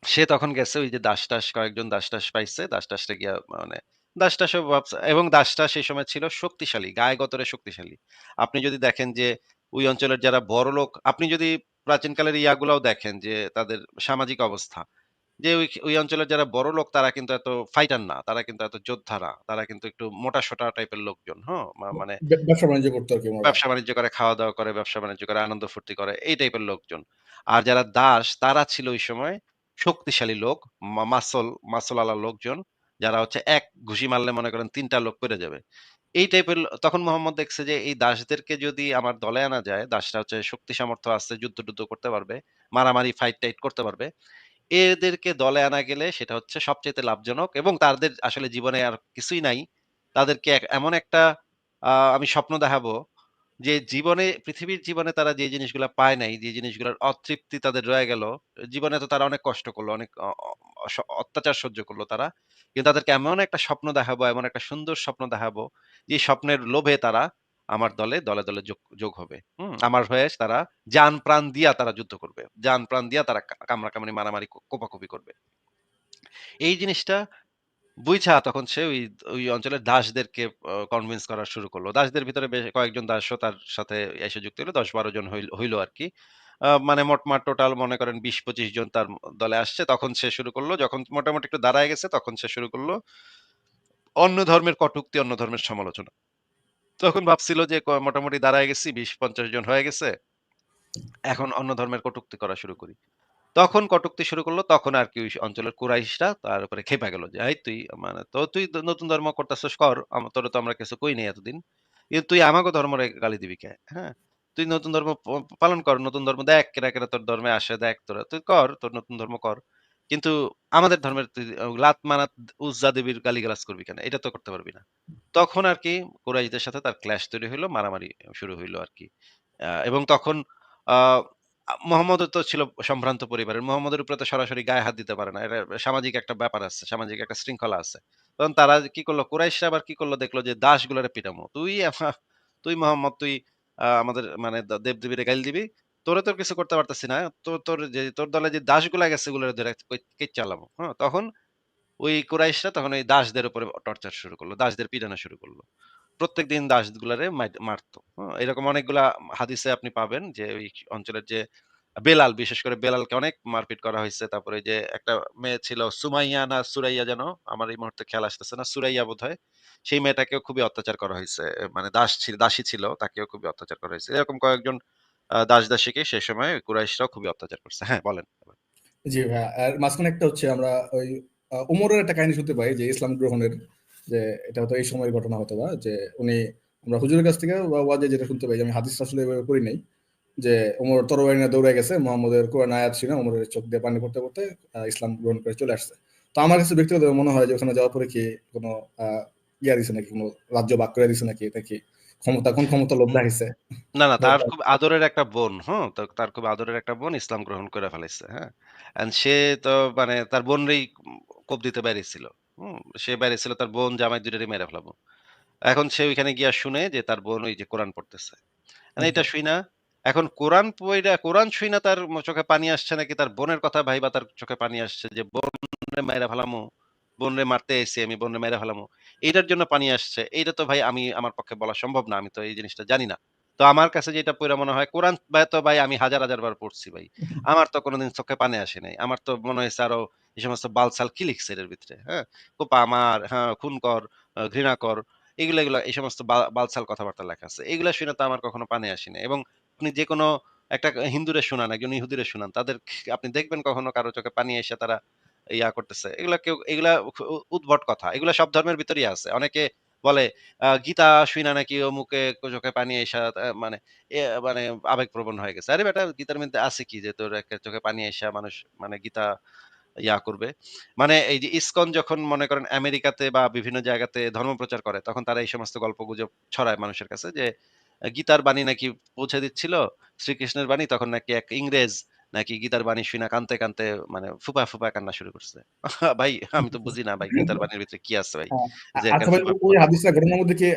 সে তখন গেছে ওই যে দাস-টাস কয়েকজন দাস-টাস পাইছে। দাস-টাসরা গিয়া মানে দাস-টাসও ভাবছে এবং দাসটা সেই সময় ছিল শক্তিশালী, গায়ে গতরে শক্তিশালী। আপনি যদি দেখেন যে ওই অঞ্চলের যারা বড়লোক, আপনি যদি প্রাচীনকালের ইয়াগুলাও দেখেন যে তাদের সামাজিক অবস্থা। যে ওই অঞ্চলের যারা বড়লোক তারা কিন্তু এত ফাইটার না। তারা কিন্তু এত যোদ্ধা না। তারা কিন্তু একটু মোটা-সোটা টাইপের লোকজন, হ্যাঁ? মানে ব্যবসা-বাণিজ্য করতো আরকি ওনারা। ব্যবসা-বাণিজ্য করে, খাওয়া-দাওয়া করে, ব্যবসা-বাণিজ্য করে, আনন্দ ফুর্তি করে, এই টাইপের লোকজন। আর যারা দাস তারা ছিল ওই সময় শক্তিশালী লোক, মাসল আলা লোকজন, যারা হচ্ছে এক ঘুষি মারলে মনে করেন ৩ টা লোক পইড়া যাবে। এই টাইপের তখন মোহাম্মদ দেখছে যে এই দাসদেরকে যদি আমার দলে আনা যায়, দাসরা হচ্ছে শক্তি সামর্থ্য আছে, যুদ্ধ-টুদ্ধ করতে পারবে, মারামারি ফাইট-টাইট করতে পারবে। এদেরকে দলে আনা গেলে সেটা হচ্ছে সবচাইতে লাভজনক এবং তাদের আসলে জীবনে আর কিছুই নাই। তাদেরকে এমন একটা আমি স্বপ্ন দেখাবো যে পৃথিবীর জীবনে তারা যে জিনিসগুলা পায় নাই, যে জিনিসগুলার অতৃপ্তি তাদের রয়ে গেল, জীবনে তো তারা অনেক কষ্ট করলো, অনেক অ অ অস অত্যাচার সহ্য করলো তারা। কিন্তু তাদেরকে এমন একটা স্বপ্ন দেখাবো, এমন একটা সুন্দর স্বপ্ন দেখাবো, যে স্বপ্নের লোভে তারা আমার দলে যোগ হবে। আমার হয়ে তারা জান-প্রাণ দিয়া তারা যুদ্ধ করবে। জান-প্রাণ দিয়া তারা কামড়াকামড়ি, মারামারি, কোপাকুপি করবে। এই জিনিসটা বুইঝা তখন সে ওই অঞ্চলের দাসদেরকে কনভিন্স করা শুরু করলো। দাসদের ভিতরে বেশ কয়েকজন দাসও তার সাথে এসে যুক্ত হইল। ১০-১২ জন হইল আরকি। মানে মোটমাট টোটাল মনে করেন ২০-২৫ জন তার দলে আসছে। তখন সে শুরু করলো, যখন মোটামুটি একটু দাঁড়ায় গেছে, তখন সে শুরু করলো অন্য ধর্মের কটূক্তি, অন্য ধর্মের সমালোচনা। তখন ভাবছিল যে মোটামুটি দাঁড়ায় গেছি, ২০-৫০ জন হয়ে গেছে। এখন অন্য ধর্মের কটূক্তি করা শুরু করি। তখন কটূক্তি শুরু করলো। তখন আরকি ওই অঞ্চলের কুরাইশরা তার উপরে খেপা গেল যে, "এই তুই মানে তুই নতুন ধর্ম করতেছস কর। তোরে তো আমরা কিছু কই নাই এতদিন। কিন্তু তুই আমাগো ধর্মরে গালি দিবি কে? হ্যাঁ? তুই নতুন ধর্ম পালন কর। নতুন ধর্ম দেখ কেরা তোর ধর্মে আসে দেখ তোরা। তুই কর, তোর নতুন ধর্ম কর। কিন্তু আমাদের ধর্মের তুই লাত, মানাত, উজ্জা দেবীর গালিগালাজ করবি কেন? এটা তো করতে পারবি না।" তখন আরকি কুরাইশদের সাথে তার ক্ল্যাশ তৈরি হইল। মারামারি শুরু হইল আরকি। এবং তখন আ মোহাম্মদও তো ছিল সম্ভ্রান্ত পরিবারের। মোহাম্মদের উপরে তো সরাসরি গায়ে হাত দিতে পারে না। এটা সামাজিক একটা ব্যাপার আছে। সামাজিক একটা শৃঙ্খলা আছে। তখন তারা কি করল, কুরাইশরা আবার কি করল, দেখলো যে দাসগুলারে পিটামো। তুই মোহাম্মদ তুই আমাদের মানে দেব-দেবীরে গাইল দিবি। তোর কিছু করতে পারতেছি না। তোর দলে যে দাসগুলা গেছে ওগুলারে ধইরা কেচ্চা চালামু। হ্যাঁ? তখন ওই কুরাইশরা তখন ওই দাসদের উপরে টর্চার শুরু করল। দাসদের পিটানো শুরু করল। প্রত্যেকদিন দাসগুলারে মারত। এরকম অনেকগুলা হাদিসে আপনি পাবেন যে ওই অঞ্চলের যে বেলাল, বিশেষ করে বেলালকে অনেক মারপিট করা হইছে। তারপরে যে একটা মেয়ে ছিল সুমাইয়া না সুরাইয়া যেন, আমার এই মুহূর্তে খেয়াল আসতেছে না। সুরাইয়া বোধহয়। সেই মেয়েটাকেও খুবই অত্যাচার করা হইছে। মানে দাসী ছিল, তাকেও খুবই অত্যাচার করা হইছে। এরকম কয়েকজন দাস-দাসীকে সে সময় কুরাইশরাও খুবই অত্যাচার করছে। হ্যাঁ, বলেন। জি ভাইয়া। আর মাঝখানে একটা হচ্ছে আমরা ওই উমরের একটা কাহিনী শুনতে পাই যে ইসলাম গ্রহণের, যে এটা হয়তো এই সময়ের ঘটনা হয়তোবা, যে উনি আমরা হুজুরের কাছ থেকে বা ওয়াজে যেটা শুনতে পাই, যে আমি হাদিসটা আসলে এভাবে পড়ি নাই, যে ওমর তরবারি নিয়ে দৌড়ে গেছে, মুহাম্মদের কোরআন আয়াত শুনে ওমরের চোখ দিয়ে পানি পড়তে পড়তে ইসলাম গ্রহণ করে চলে আসছে। তো আমার কাছে ব্যক্তিগতভাবে মনে হয় যে ওখানে যাওয়ার পরে কি কোনো ইয়া দিছে নাকি, কোনো রাজ্য ভাগ করে দিছে নাকি, এটা কি কোন ক্ষমতা লোভ হুম। দেখাইছে? না, না, তার খুব আদরের একটা বোন, হুম? তো তার খুব আদরের একটা বোন ইসলাম গ্রহণ করে ফেলাইছে, হ্যাঁ? সে তো মানে তার বোনরেই কোপ দিতে বাইরেছিল। হুম? সে বাইরেছিল তার বোন জামাই ২ টারই মেরে ফেলাবো। এখন সে ওইখানে গিয়া শুনে যে তার বোন ওই যে কোরআন পড়তেছে। আচ্ছা। এটা শুইনা এখন কোরআন শুইনা তার চোখে পানি আসছে নাকি তার বোনের কথা ভাইবা তার চোখে পানি আসছে যে বোনরে মাইরা ফেলামু, বোনরে মারতে আইছি আমি, বোনরে মাইরা ফেলামু। এইটার জন্য পানি আসছে। এইটা তো ভাই আমার পক্ষে বলা সম্ভব না। আমি তো এই জিনিসটা জানি না। তো আমার কাছে যেটা পইড়া মনে হয় কোরআন তো ভাই আমি হাজার বার পড়ছি ভাই। আমার তো কোনদিন চোখে পানি আসে নাই। আমার তো মনে হইছে আরো এই সমস্ত বালছাল কি লিখছে এটার ভিতরে, হ্যাঁ? কোপা মার, হ্যাঁ, খুন কর, ঘৃণা কর। এগুলা এই সমস্ত বালছাল কথাবার্তা লেখা আছে। এগুলা শুনে তো আমার কখনো পানি আসে নাই। এবং আপনি যেকোনো একটা হিন্দুরে শুনান, একজন ইহুদিরে শুনান। আপনি দেখবেন কখনো কারো চোখে পানি আইসা তারা ইয়া করতেছে। এগুলা উদ্ভট কথা। এগুলা সব ধর্মের ভিতরেই আছে। অনেকে বলে গীতা শুইনা নাকি অমুকে চোখে পানি আইসা মানে মানে আবেগপ্রবণ হয়ে গেছে। আরে বেটা গীতার মধ্যে আছে কি যে তোর চোখে পানি আইসা মানুষ মানে গীতা ইয়া করবে। মানে এই যে ইসকন যখন মনে করেন আমেরিকাতে বা বিভিন্ন জায়গাতে ধর্ম প্রচার করে, তখন তারা এই সমস্ত গল্পগুজব ছড়ায় মানুষের কাছে যে গীতার বাণী নাকি পৌঁছে দিচ্ছিল, শ্রীকৃষ্ণের বাণী তখন নাকি এক ইংরেজ নাকি গীতার বাণী শুইনা কানতে, কানতে মানে ফুপায়, ফুপায় কান্না শুরু করছে। ভাই আমি তো বুঝি না ভাই গীতার বাণীর ভিতরে কি আছে ভাই? হ্যাঁ, যে আচ্ছা এরকম ভাই, ফুপায়, ওই ফুপায় কান্না। হাদিসটা ঘটনার মধ্যে কি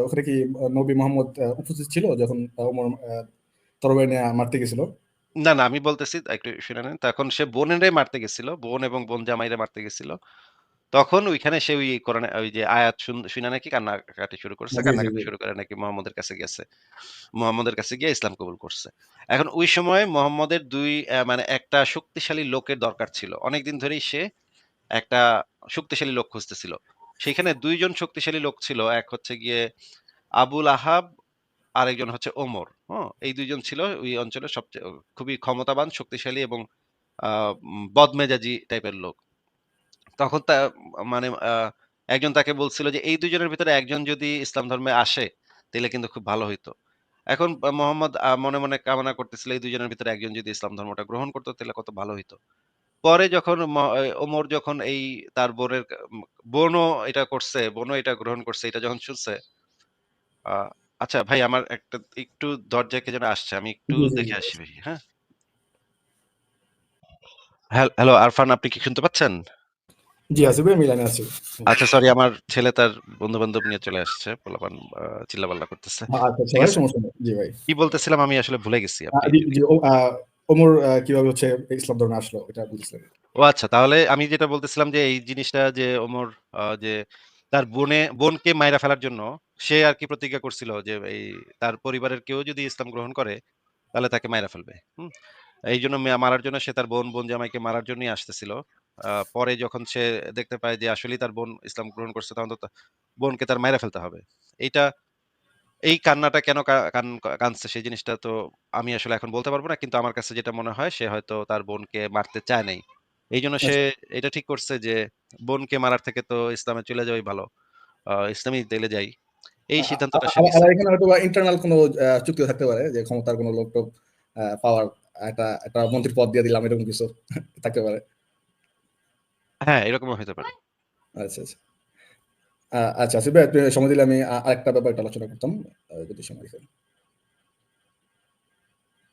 ওখানে কি নবী মোহাম্মদ উপস্থিত ছিল যখন ওমর তরবারি নিয়ে মারতে গেছিল? না, না আমি বলতেছি একটু শুনে নেন। তখন সে বোনেরে মারতে গেছিল। বোন এবং বোন জামাইরে মারতে গেছিল। তখন ওইখানে সে ওই কোরআনে ওই যে আয়াত শুইনা নাকি কান্নাকাটি শুরু করছে। জি, জি, কান্নাকাটি জি। শুরু করে নাকি মুহাম্মদের কাছে গেছে। মুহাম্মদের কাছে গিয়ে ইসলাম কবুল করছে। এখন ওই সময় মুহাম্মদের ২ মানে একটা শক্তিশালী লোকের দরকার ছিল। অনেকদিন ধরেই সে একটা শক্তিশালী লোক খুঁজতেছিল। সেখানে ২ জন শক্তিশালী লোক ছিল। এক হচ্ছে গিয়ে আবুল আহাব, আরেকজন হচ্ছে ওমর। এই ২ জন ছিল ওই অঞ্চলের সবচেয়ে খুবই ক্ষমতাবান, শক্তিশালী এবং আ বদমেজাজি টাইপের লোক। তখন মানে একজন তাকে বলছিল যে, "এই ২ জনের ভিতরে একজন যদি ইসলাম ধর্মে আসে, তাইলে কিন্তু খুব ভালো হইতো।" এখন মোহাম্মদ মনে, মনে কামনা করতেছিল এই ২ জনের ভিতরে একজন যদি ইসলাম ধর্মটা গ্রহণ করত, তাইলে কত ভালো হইতো। পরে যখন ওমর যখন এই তার বোনের বোনও এটা করছে, বোনও এটা গ্রহণ করছে, এটা যখন শুনছে, আ আচ্ছা ভাই আমার একটা একটু দরজায় কে যেন আসছে। আমি একটু জি, জি, জি। দেখে আসি ভাই, হ্যাঁ? হ্যালো আরফান আপনি কি শুনতে পাচ্ছেন? জি, আসিফ ভাই, আমি লাইনে আছি। আচ্ছা সরি আমার ছেলে তার বন্ধু-বান্ধব নিয়ে চলে আসছে। পোলাপান চিল্লাপাল্লা করতেছে। আচ্ছা, আচ্ছা ঠিক ভাই, আছে? সমস্যা নেই। জি ভাই। কি বলতেছিলাম আমি আসলে ভুলে গেছি। আপনি জি, যদি জি, ওমর কিভাবে হচ্ছে ইসলাম ধর্মে আসলো এটা বলছিলেন। ও আচ্ছা তাহলে আমি যেটা বলতেছিলাম যে এই জিনিসটা যে ওমর যে তার বোনকে মাইরা ফেলার জন্য সে আরকি প্রতিজ্ঞা করছিল যে এই তার পরিবারের কেউ যদি ইসলাম গ্রহণ করে তাহলে তাকে মাইরা ফেলবে। হুম? এইজন্য মারার জন্য সে তার বোন জামাইকে মারার জন্যই আসতেছিল। পরে যখন সে দেখতে পায় যে আসলেই তার বোন ইসলাম গ্রহণ করছে তখন তো বোনকে তার মাইরা ফেলতে হবে। এইটা এই কান্নাটা কেন কানছে সেই জিনিসটা তো আমি আসলে এখন বলতে পারব না। কিন্তু আমার কাছে যেটা মনে হয় সে হয়তো তার বোনকে মারতে চায় নাই। এইজন্য সে আচ্ছা। এটা ঠিক করছে যে বোনকে মারার থেকে তো ইসলামে চলে যাওয়াই ভালো। ইসলামেই তাইলে যাই। এই সিদ্ধান্তটা সে নিছে। আবার এখানে হয়তো ইন্টারনাল কোনো চুক্তিও থাকতে পারে যে ক্ষমতার কোনো লোক-টোক পাওয়ার একটা মন্ত্রীর পদ দিয়ে দিলাম, এরকম কিছু থাকতে পারে। হ্যাঁ, এরকমও হইতে পারে। আচ্ছা, আচ্ছা। আচ্ছা, আসিফ ভাই, আপনি সময় দিলে আমি আরেকটা ব্যাপারে একটু আলোচনা করতাম, যদি সময় দেন।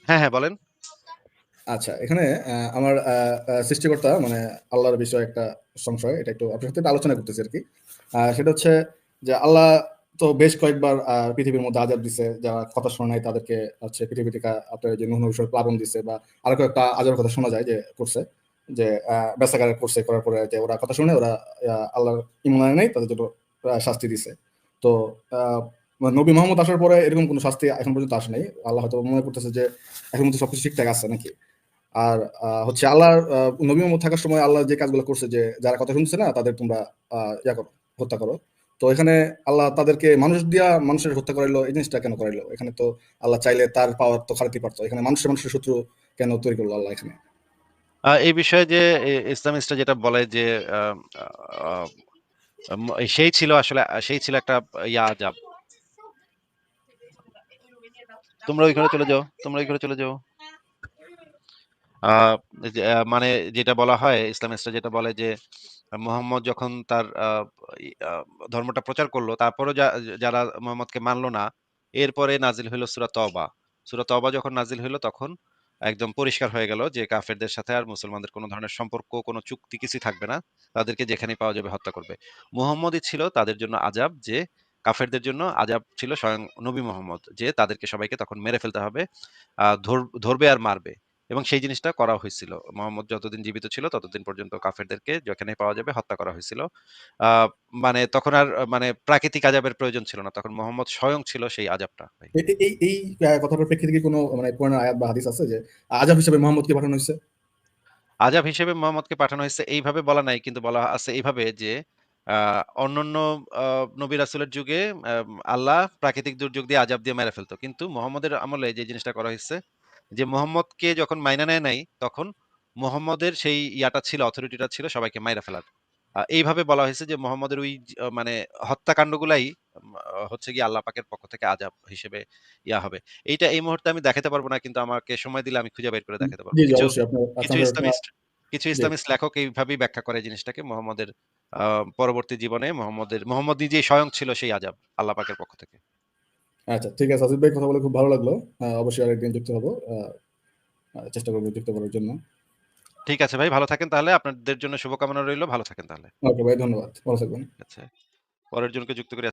হ্যাঁ, হ্যাঁ বলেন। আচ্ছা, এখানে আমার সৃষ্টিকর্তা মানে আল্লাহর বিষয়ে একটা সংশয়, এটা একটু আপনার সাথে একটু আলোচনা করতেছি আরকি। সেটা হচ্ছে যে আল্লাহ তো বেশ কয়েকবার পৃথিবীর মধ্যে আযাব দিছে। যারা কথা শোনে নাই তাদেরকে হচ্ছে পৃথিবী থেকে আপনার যে নূহ নবীর প্লাবন দিছে, বা আরো কয়েকটা আযাবের কথা শোনা যায় যে করছে। যে ব্যাসাগার করছে, করার পরে যে ওরা কথা শুনে ওরা আল্লাহর ঈমান আনে নাই, তাদের জন্য শাস্তি দিছে। তো আ নবী মুহাম্মদ আসার পরে এরকম কোন শাস্তি এখন পর্যন্ত আসে নাই। আল্লাহ হয়তো মনে করতেছে যে এখন মধ্যে সবকিছু ঠিকঠাক আছে নাকি। আর হচ্ছে আল্লাহর নবী মুহাম্মদ থাকার সময় আল্লাহ যে কাজগুলো করছে, যে যারা কথা শুনছে না তাদের তোমরা ইয়া করো, হত্যা করো। তো এখানে আল্লাহ তাদেরকে মানুষ দিয়া মানুষের হত্যা করাইলো, এই জিনিসটা কেন করাইলো? এখানে তো আল্লাহ চাইলে তার পাওয়ার তো খারাপই পারতো। এখানে মানুষের শত্রু কেন তৈরি করলো আল্লাহ এখানে? এই বিষয়ে যে ইসলামিস্টরা যেটা বলে যে আ আ সেই ছিল আসলে সেই ছিল একটা আযাব। তোমরা ওইখানে চলে যাও, তোমরা ওইখানে চলে যাও। আ যে মানে যেটা বলা হয় ইসলামিস্টরা যেটা বলে যে মুহাম্মদ যখন তার ই আ ধর্মটা প্রচার করল তারপরেও যারা মুহাম্মদকে মানল না, এরপরে নাজিল হইল সূরা তওবা। সূরা তওবা যখন নাজিল হইল তখন একদম পরিষ্কার হয়ে গেল যে কাফেরদের সাথে আর মুসলমানদের কোন ধরনের সম্পর্ক, কোন চুক্তি কিছুই থাকবে না। তাদেরকে যেখানেই পাওয়া যাবে হত্যা করবে। মুহাম্মদই ছিল তাদের জন্য আযাব যে কাফেরদের জন্য আযাব ছিল স্বয়ং নবী মুহাম্মদ যে তাদেরকে সবাইকে তখন মেরে ফেলতে হবে। ধরবে আর মারবে। এবং সেই জিনিসটা করা হয়েছিল। মোহাম্মদ যতদিন জীবিত ছিল ততদিন পর্যন্ত কাফেরদেরকে যেখানে পাওয়া যাবে হত্যা করা হয়েছিল। আ মানে তখন আর মানে প্রাকৃতিক আযাবের প্রয়োজন ছিল না। তখন মোহাম্মদ স্বয়ং ছিল সেই আযাবটা ভাই। এই কথাটার প্রেক্ষিতে কি কোনো মানে কোরআনের আয়াত বা হাদিস আছে যে আযাব হিসেবে মুহাম্মদকে পাঠানো হইছে? আযাব হিসেবে মোহাম্মদকে পাঠানো হয়েছে এইভাবে বলা নাই কিন্তু বলা আছে এইভাবে যে আ অন্যান্য আ নবী রাসূলের যুগে আল্লাহ প্রাকৃতিক দুর্যোগ দিয়ে আযাব দিয়ে মেরে ফেলত। কিন্তু মুহাম্মদের আমলে যে জিনিসটা করা হইছে যে মোহাম্মদকে যখন মাইনা নেয় নাই তখন মুহাম্মদের সেই ছিল অথরিটিটা ছিল সবাইকে মাইরা ফেলার। এইভাবে বলা হয়েছে যে মুহাম্মদের ওই মানে হত্যাকাণ্ডগুলাই হচ্ছে গিয়ে আল্লাহ পাকের পক্ষ থেকে আযাব হিসেবে হবে। এইটা এই মুহূর্তে আমি দেখাতে পারব না কিন্তু আমাকে সময় দিলে আমি খুঁজে বের করে দেখাতে পারব। জি, জি, কিছু অবশ্যই আপনার কিছু আপনার ইসলামিস্ট কিছু জি। ইসলামিস্ট লেখক এইভাবেই ব্যাখ্যা করে জিনিসটাকে মুহাম্মদের পরবর্তী জীবনে মুহাম্মদ নিজেই স্বয়ং ছিল সেই আযাব আল্লাহ পাকের পক্ষ থেকে। আচ্ছা, ঠিক আছে, আসিফ ভাই, কথা বলে খুব ভালো লাগলো। অবশ্যই আরেকদিন যুক্ত হব। চেষ্টা করব যুক্ত করার জন্য। ঠিক আছে ভাই, ভালো থাকেন তাহলে। আপনাদের জন্য শুভকামনা রইলো। ভালো থাকেন তাহলে। ওকে ভাই, ধন্যবাদ। ভালো থাকবেন। আচ্ছা। পরের জনকে যুক্ত করে